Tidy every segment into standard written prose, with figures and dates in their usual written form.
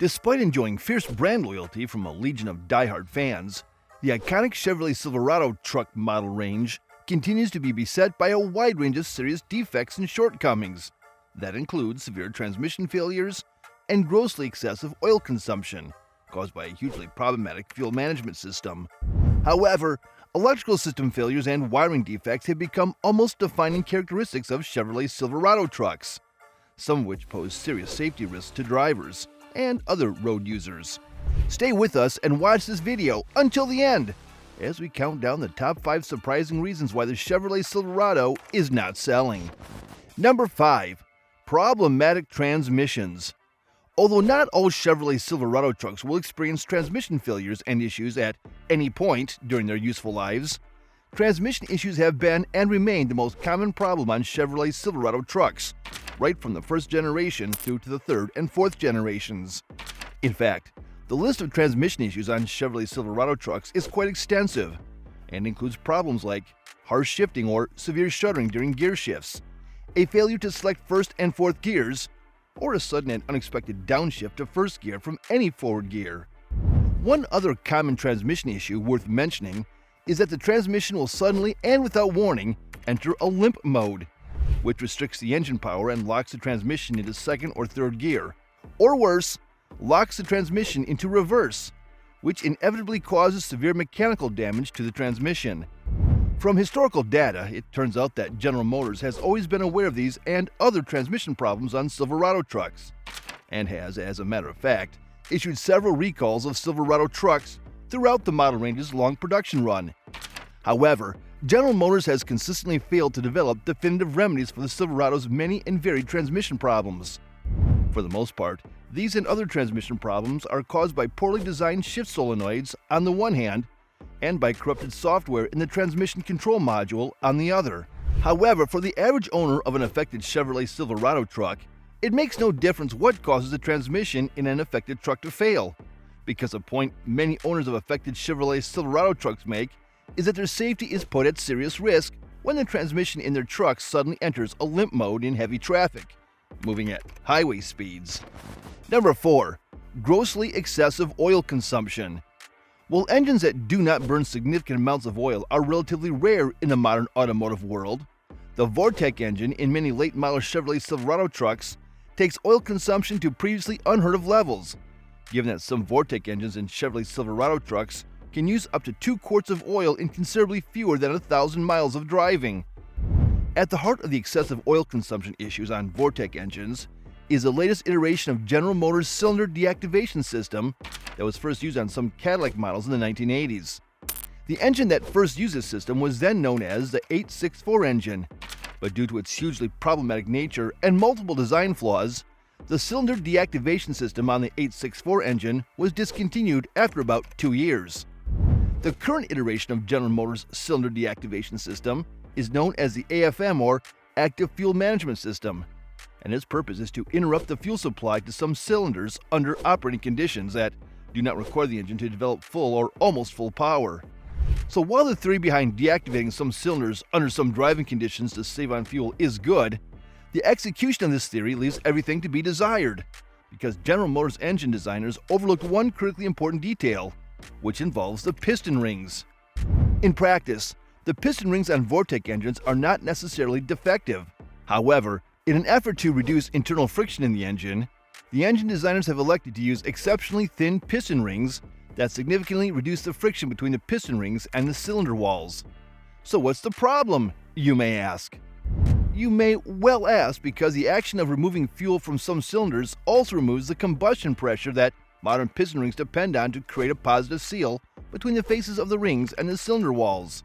Despite enjoying fierce brand loyalty from a legion of die-hard fans, the iconic Chevrolet Silverado truck model range continues to be beset by a wide range of serious defects and shortcomings. That includes severe transmission failures and grossly excessive oil consumption, caused by a hugely problematic fuel management system. However, electrical system failures and wiring defects have become almost defining characteristics of Chevrolet Silverado trucks, some of which pose serious safety risks to drivers and other road users. Stay with us and watch this video until the end as we count down the top 5 surprising reasons why the Chevrolet Silverado is not selling. Number 5. Problematic transmissions. Although not all Chevrolet Silverado trucks will experience transmission failures and issues at any point during their useful lives, transmission issues have been and remain the most common problem on Chevrolet Silverado trucks, right from the first generation through to the third and fourth generations. In fact, the list of transmission issues on Chevrolet Silverado trucks is quite extensive and includes problems like harsh shifting or severe shuddering during gear shifts, a failure to select first and fourth gears, or a sudden and unexpected downshift to first gear from any forward gear. One other common transmission issue worth mentioning is that the transmission will suddenly and without warning enter a limp mode, which restricts the engine power and locks the transmission into second or third gear, or worse, locks the transmission into reverse, which inevitably causes severe mechanical damage to the transmission. From historical data, it turns out that General Motors has always been aware of these and other transmission problems on Silverado trucks, and has, as a matter of fact, issued several recalls of Silverado trucks throughout the model range's long production run. However, General Motors has consistently failed to develop definitive remedies for the Silverado's many and varied transmission problems. For the most part, these and other transmission problems are caused by poorly designed shift solenoids on the one hand, and by corrupted software in the transmission control module on the other. However, for the average owner of an affected Chevrolet Silverado truck, it makes no difference what causes the transmission in an affected truck to fail, because a point many owners of affected Chevrolet Silverado trucks make is that their safety is put at serious risk when the transmission in their truck suddenly enters a limp mode in heavy traffic, moving at highway speeds. Number 4. Grossly excessive oil consumption. While engines that do not burn significant amounts of oil are relatively rare in the modern automotive world, the Vortec engine in many late-model Chevrolet Silverado trucks takes oil consumption to previously unheard-of levels, given that some Vortec engines in Chevrolet Silverado trucks can use up to 2 quarts of oil in considerably fewer than 1,000 miles of driving. At the heart of the excessive oil consumption issues on Vortec engines is the latest iteration of General Motors' cylinder deactivation system that was first used on some Cadillac models in the 1980s. The engine that first used this system was then known as the 864 engine, but due to its hugely problematic nature and multiple design flaws, the cylinder deactivation system on the 864 engine was discontinued after about 2 years. The current iteration of General Motors' cylinder deactivation system is known as the AFM, or Active Fuel Management System, and its purpose is to interrupt the fuel supply to some cylinders under operating conditions that do not require the engine to develop full or almost full power. So while the theory behind deactivating some cylinders under some driving conditions to save on fuel is good, the execution of this theory leaves everything to be desired, because General Motors engine designers overlooked one critically important detail, which involves the piston rings. In practice, the piston rings on Vortec engines are not necessarily defective. However, in an effort to reduce internal friction in the engine designers have elected to use exceptionally thin piston rings that significantly reduce the friction between the piston rings and the cylinder walls. So what's the problem, you may ask? You may well ask because the action of removing fuel from some cylinders also removes the combustion pressure that modern piston rings depend on to create a positive seal between the faces of the rings and the cylinder walls.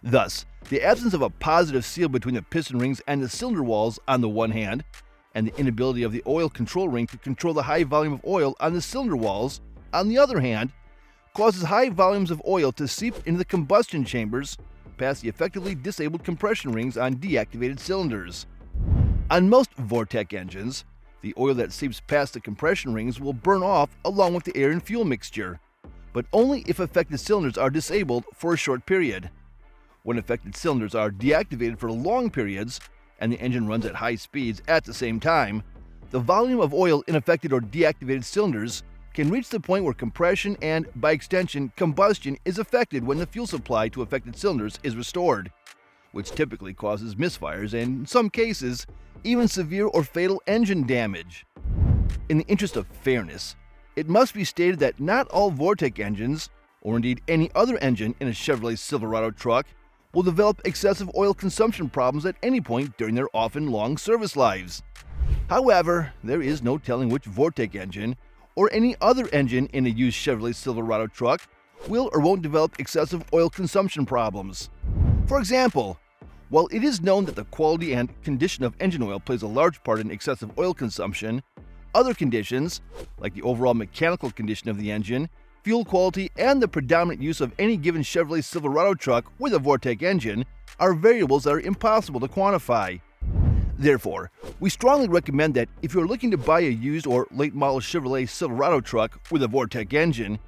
Thus, the absence of a positive seal between the piston rings and the cylinder walls on the one hand, and the inability of the oil control ring to control the high volume of oil on the cylinder walls on the other hand, causes high volumes of oil to seep into the combustion chambers past the effectively disabled compression rings on deactivated cylinders. On most Vortec engines, the oil that seeps past the compression rings will burn off along with the air and fuel mixture, but only if affected cylinders are disabled for a short period. When affected cylinders are deactivated for long periods, and the engine runs at high speeds at the same time, the volume of oil in affected or deactivated cylinders can reach the point where compression and, by extension, combustion is affected when the fuel supply to affected cylinders is restored, which typically causes misfires and, in some cases, even severe or fatal engine damage. In the interest of fairness, it must be stated that not all Vortec engines, or indeed any other engine in a Chevrolet Silverado truck, will develop excessive oil consumption problems at any point during their often long service lives. However, there is no telling which Vortec engine, or any other engine in a used Chevrolet Silverado truck, will or won't develop excessive oil consumption problems. For example, while it is known that the quality and condition of engine oil plays a large part in excessive oil consumption, other conditions, like the overall mechanical condition of the engine, fuel quality, and the predominant use of any given Chevrolet Silverado truck with a Vortec engine, are variables that are impossible to quantify. Therefore, we strongly recommend that if you are looking to buy a used or late-model Chevrolet Silverado truck with a Vortec engine,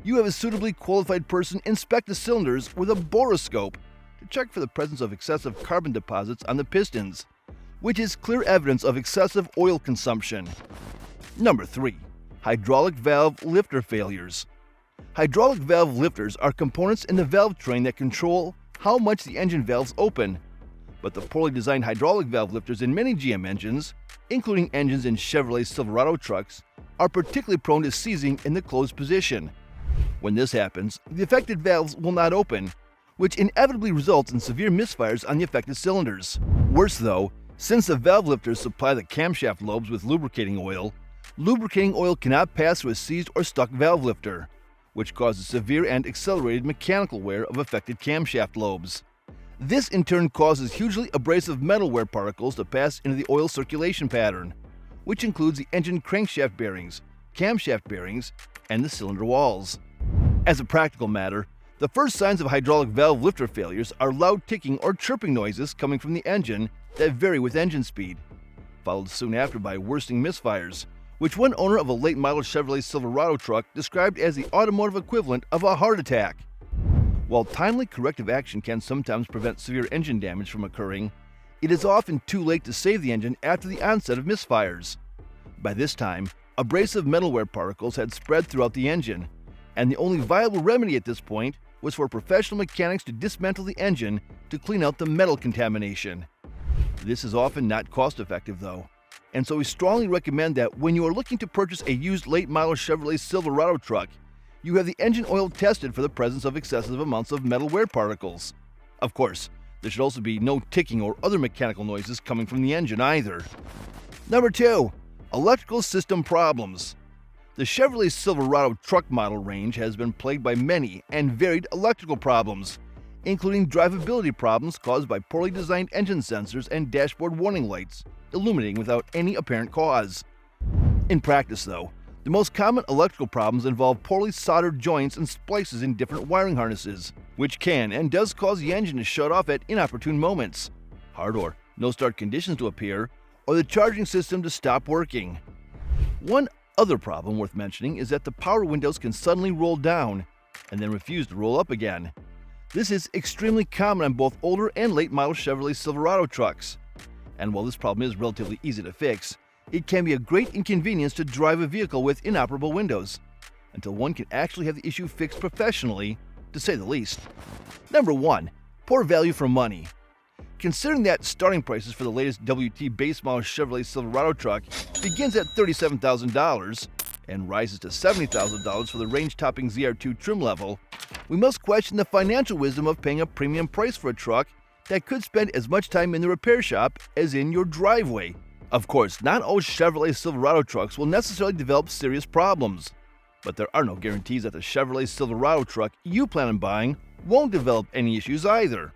you have a suitably qualified person inspect the cylinders with a borescope to check for the presence of excessive carbon deposits on the pistons, which is clear evidence of excessive oil consumption. Number 3. Hydraulic valve lifter failures. Hydraulic valve lifters are components in the valve train that control how much the engine valves open. But the poorly designed hydraulic valve lifters in many GM engines, including engines in Chevrolet Silverado trucks, are particularly prone to seizing in the closed position. When this happens, the affected valves will not open, which inevitably results in severe misfires on the affected cylinders. Worse though, since the valve lifters supply the camshaft lobes with lubricating oil cannot pass through a seized or stuck valve lifter, which causes severe and accelerated mechanical wear of affected camshaft lobes. This in turn causes hugely abrasive metal wear particles to pass into the oil circulation pattern, which includes the engine crankshaft bearings, camshaft bearings, and the cylinder walls. As a practical matter, the first signs of hydraulic valve lifter failures are loud ticking or chirping noises coming from the engine that vary with engine speed, followed soon after by worsening misfires, which one owner of a late-model Chevrolet Silverado truck described as the automotive equivalent of a heart attack. While timely corrective action can sometimes prevent severe engine damage from occurring, it is often too late to save the engine after the onset of misfires. By this time, abrasive metal wear particles had spread throughout the engine, and the only viable remedy at this point was for professional mechanics to dismantle the engine to clean out the metal contamination. This is often not cost-effective though, and so we strongly recommend that when you are looking to purchase a used late-model Chevrolet Silverado truck, you have the engine oil tested for the presence of excessive amounts of metal wear particles. Of course, there should also be no ticking or other mechanical noises coming from the engine either. Number 2. Electrical system problems. The Chevrolet Silverado truck model range has been plagued by many and varied electrical problems, including drivability problems caused by poorly designed engine sensors and dashboard warning lights, illuminating without any apparent cause. In practice, though, the most common electrical problems involve poorly soldered joints and splices in different wiring harnesses, which can and does cause the engine to shut off at inopportune moments, hard or no start conditions to appear, or the charging system to stop working. One other problem worth mentioning is that the power windows can suddenly roll down and then refuse to roll up again. This is extremely common on both older and late-model Chevrolet Silverado trucks. And while this problem is relatively easy to fix, it can be a great inconvenience to drive a vehicle with inoperable windows, until one can actually have the issue fixed professionally, to say the least. Number 1. Poor value for money. Considering that starting prices for the latest WT base model Chevrolet Silverado truck begins at $37,000 and rises to $70,000 for the range-topping ZR2 trim level, we must question the financial wisdom of paying a premium price for a truck that could spend as much time in the repair shop as in your driveway. Of course, not all Chevrolet Silverado trucks will necessarily develop serious problems, but there are no guarantees that the Chevrolet Silverado truck you plan on buying won't develop any issues either.